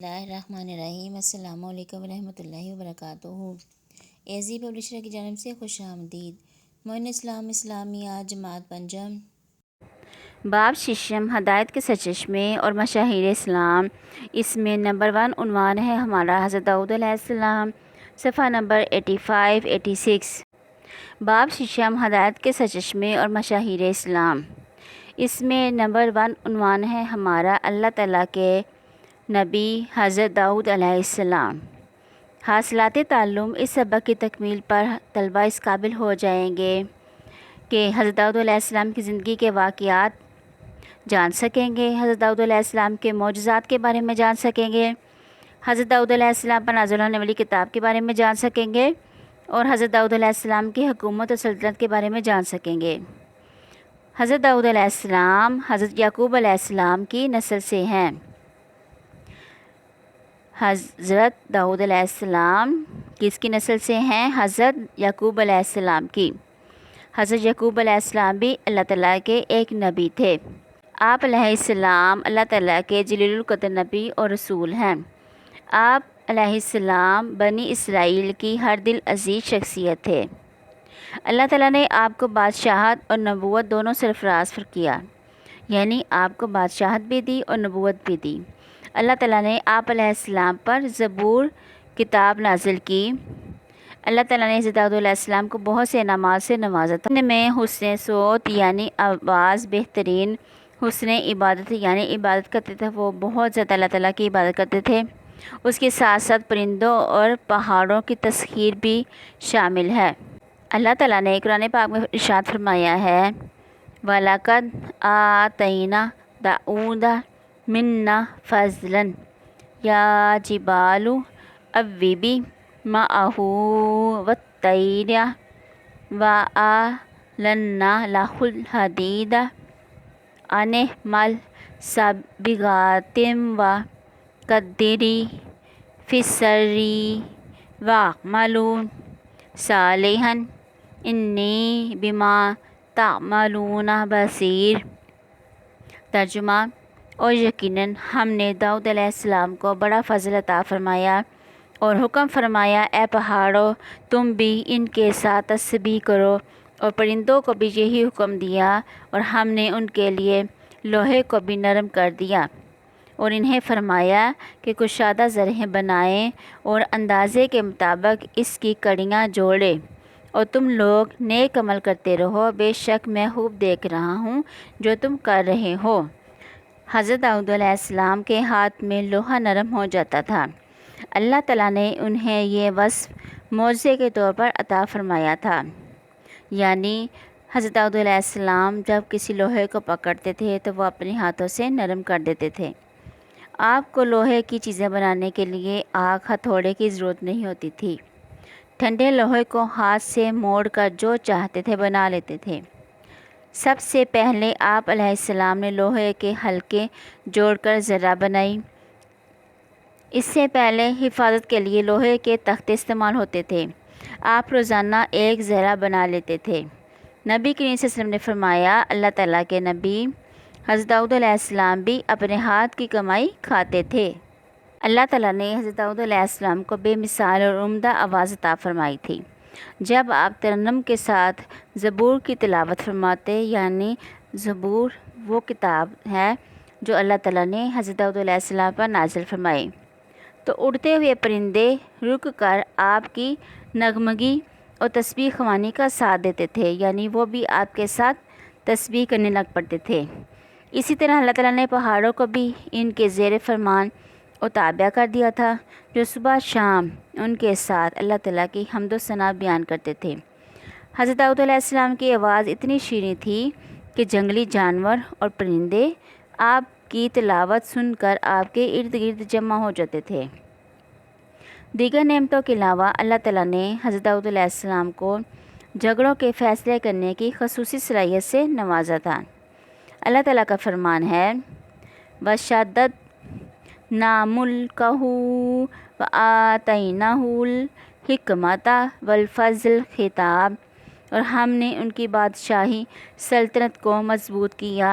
بسم اللہ الرحمن الرحیم۔ السلام علیکم ورحمۃ اللہ وبرکاتہ۔ ایزی پبلشر کی جانب سے خوش آمدید۔ معین اسلام اسلامیہ جماعت پنجم، باب ششم ہدایت کے سرچشمے اور مشاہیر اسلام۔ اس میں نمبر 1 عنوان ہے ہمارا حضرت داؤد علیہ السلام، صفحہ نمبر 85-86۔ باب ششم ہدایت کے سرچشمے اور مشاہیر اسلام۔ اس میں نمبر 1 عنوان ہے ہمارا اللہ تعالیٰ کے نبی حضرت داؤد علیہ السلام۔ حاصلات تعلم۔ اس سبق کی تکمیل پر طلبہ اس قابل ہو جائیں گے کہ حضرت داؤد علیہ السلام کی زندگی کے واقعات جان سکیں گے، حضرت داؤد علیہ السلام کے معجزات کے بارے میں جان سکیں گے، حضرت داؤد علیہ السلام پر نازل ہونے والی کتاب کے بارے میں جان سکیں گے، اور حضرت داؤد علیہ السلام کی حکومت اور سلطنت کے بارے میں جان سکیں گے۔ حضرت داؤد علیہ السلام حضرت یعقوب علیہ السلام کی نسل سے ہیں۔ حضرت داؤد علیہ السلام کس کی نسل سے ہیں؟ حضرت یعقوب علیہ السلام کی۔ حضرت یعقوب علیہ السلام بھی اللہ تعالیٰ کے ایک نبی تھے۔ آپ علیہ السلام اللہ تعالیٰ کے جلیل القدر نبی اور رسول ہیں۔ آپ علیہ السلام بنی اسرائیل کی ہر دل عزیز شخصیت تھے۔ اللہ تعالیٰ نے آپ کو بادشاہت اور نبوت دونوں سرفراز کیا، یعنی آپ کو بادشاہت بھی دی اور نبوت بھی دی۔ اللہ تعالیٰ نے آپ علیہ السلام پر زبور کتاب نازل کی۔ اللہ تعالیٰ نے حضرت داؤد علیہ السلام کو بہت سے انعامات سے نوازا تھا۔ ان میں حسن صوت یعنی آواز بہترین، حسن عبادت یعنی عبادت کرتے تھے، وہ بہت زیادہ اللہ تعالیٰ کی عبادت کرتے تھے۔ اس کے ساتھ ساتھ پرندوں اور پہاڑوں کی تسخیر بھی شامل ہے۔ اللہ تعالیٰ نے قرآن پاک میں ارشاد فرمایا ہے وَلَقَدْ آتَيْنَا دَاؤُودَ مِنَّا فَضْلًا يَا جِبَالُ أَوِّبِي مَعَهُ وَالطَّيْرَ وَأَلَنَّا لَهُ الْحَدِيدَ أَنِ اعْمَلْ سَابِغَاتٍ وَقَدِّرْ فِي السَّرِّ وَاعْمَلُوا صَالِحًا إِنِّي بِمَا تَعْمَلُونَ بَصِيرٌ۔ ترجمہ: اور یقیناً ہم نے داؤد علیہ السلام کو بڑا فضل عطا فرمایا اور حکم فرمایا اے پہاڑوں تم بھی ان کے ساتھ تسبیح کرو، اور پرندوں کو بھی یہی حکم دیا، اور ہم نے ان کے لیے لوہے کو بھی نرم کر دیا اور انہیں فرمایا کہ کشادہ زرہیں بنائیں اور اندازے کے مطابق اس کی کڑیاں جوڑیں، اور تم لوگ نیک عمل کرتے رہو، بے شک میں خوب دیکھ رہا ہوں جو تم کر رہے ہو۔ حضرت داؤد علیہ السلام کے ہاتھ میں لوہا نرم ہو جاتا تھا۔ اللہ تعالیٰ نے انہیں یہ وصف معجزے کے طور پر عطا فرمایا تھا، یعنی حضرت داؤد علیہ السلام جب کسی لوہے کو پکڑتے تھے تو وہ اپنے ہاتھوں سے نرم کر دیتے تھے۔ آپ کو لوہے کی چیزیں بنانے کے لیے آگ ہتھوڑے کی ضرورت نہیں ہوتی تھی۔ ٹھنڈے لوہے کو ہاتھ سے موڑ کر جو چاہتے تھے بنا لیتے تھے۔ سب سے پہلے آپ علیہ السلام نے لوہے کے حلقے جوڑ کر ذرہ بنائی۔ اس سے پہلے حفاظت کے لیے لوہے کے تختے استعمال ہوتے تھے۔ آپ روزانہ ایک ذرہ بنا لیتے تھے۔ نبی کریم صلی اللہ علیہ وسلم نے فرمایا اللہ تعالیٰ کے نبی حضرت داؤد علیہ السلام بھی اپنے ہاتھ کی کمائی کھاتے تھے۔ اللہ تعالیٰ نے حضرت داؤد علیہ السلام کو بے مثال اور عمدہ آواز عطا فرمائی تھی۔ جب آپ ترنم کے ساتھ زبور کی تلاوت فرماتے، یعنی زبور وہ کتاب ہے جو اللہ تعالیٰ نے حضرت داؤد علیہ السلام پر نازل فرمائی، تو اڑتے ہوئے پرندے رک کر آپ کی نغمگی اور تسبیح خوانی کا ساتھ دیتے تھے، یعنی وہ بھی آپ کے ساتھ تسبیح کرنے لگ پڑتے تھے۔ اسی طرح اللہ تعالیٰ نے پہاڑوں کو بھی ان کے زیر فرمان اور تابع کر دیا تھا، جو صبح شام ان کے ساتھ اللہ تعالیٰ کی حمد و ثنا بیان کرتے تھے۔ حضرت داؤد علیہ السلام کی آواز اتنی شیریں تھی کہ جنگلی جانور اور پرندے آپ کی تلاوت سن کر آپ کے ارد گرد جمع ہو جاتے تھے۔ دیگر نعمتوں کے علاوہ اللہ تعالیٰ نے حضرت داؤد علیہ السلام کو جھگڑوں کے فیصلے کرنے کی خصوصی صلاحیت سے نوازا تھا۔ اللہ تعالیٰ کا فرمان ہے وَشَدَّدْنَا مُلْكَهُ وَآتَيْنَاهُ الْحِكْمَةَ وَالْفَضْلَ الْخِطَابَ، اور ہم نے ان کی بادشاہی سلطنت کو مضبوط کیا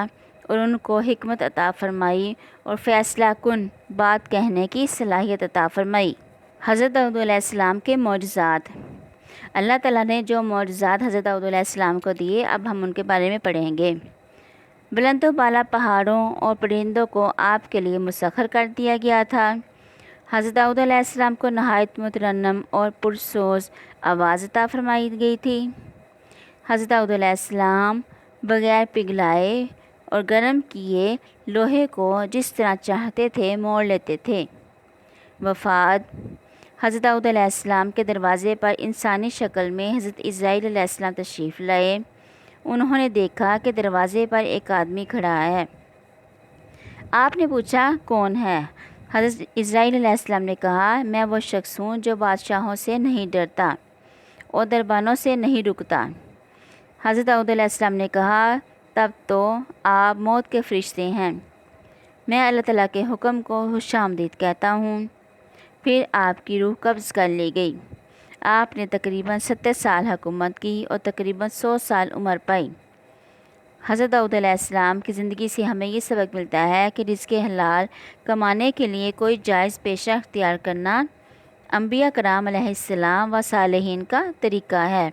اور ان کو حکمت عطا فرمائی اور فیصلہ کن بات کہنے کی صلاحیت عطا فرمائی۔ حضرت داؤد علیہ السلام کے معجزات۔ اللہ تعالیٰ نے جو معجزات حضرت داؤد علیہ السلام کو دیے، اب ہم ان کے بارے میں پڑھیں گے۔ بلند و بالا پہاڑوں اور پرندوں کو آپ کے لیے مسخر کر دیا گیا تھا۔ حضرت داؤد علیہ السلام کو نہایت مترنم اور پرسوز آواز عطا فرمائی گئی تھی۔ حضرت داؤد علیہ السلام بغیر پگھلائے اور گرم کیے لوہے کو جس طرح چاہتے تھے موڑ لیتے تھے۔ وفات۔ حضرت داؤد علیہ السلام کے دروازے پر انسانی شکل میں حضرت اسرائیل علیہ السلام تشریف لائے۔ انہوں نے دیکھا کہ دروازے پر ایک آدمی کھڑا ہے۔ آپ نے پوچھا، کون ہے؟ حضرت اسرائیل علیہ السلام نے کہا، میں وہ شخص ہوں جو بادشاہوں سے نہیں ڈرتا اور دربانوں سے نہیں رکتا۔ حضرت داؤد علیہ السلام نے کہا، تب تو آپ موت کے فرشتے ہیں۔ میں اللہ تعالیٰ کے حکم کو خوش آمدید کہتا ہوں۔ پھر آپ کی روح قبض کر لی گئی۔ آپ نے تقریباً 70 سال حکومت کی اور تقریباً 100 سال عمر پائی۔ حضرت داؤد علیہ السلام کی زندگی سے ہمیں یہ سبق ملتا ہے کہ رزق حلال کمانے کے لیے کوئی جائز پیشہ اختیار کرنا انبیاء کرام علیہ السلام و صالحین کا طریقہ ہے۔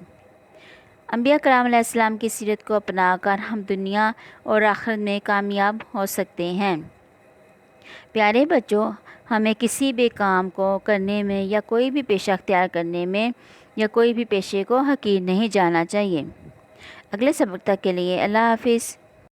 انبیاء کرام علیہ السلام کی سیرت کو اپنا کر ہم دنیا اور آخرت میں کامیاب ہو سکتے ہیں۔ پیارے بچوں، ہمیں کسی بھی کام کو کرنے میں یا کوئی بھی پیشہ اختیار کرنے میں یا کوئی بھی پیشے کو حقیر نہیں جاننا چاہیے۔ اگلے سبق تک کے لیے اللہ حافظ۔